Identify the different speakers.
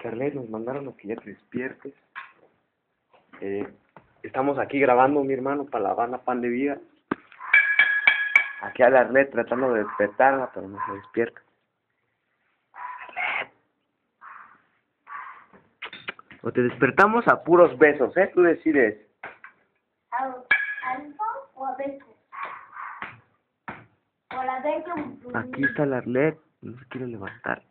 Speaker 1: Carlet, nos mandaron a que ya te despiertes. Estamos aquí grabando, mi hermano, para la banda Pan de Vida. Aquí a la Arlet tratando de despertarla, pero no se despierta. Arlet. O te despertamos a puros besos, tú decides.
Speaker 2: ¿Alfa o a besos? O a la beso.
Speaker 1: Aquí está la Arlet, no se quiere levantar.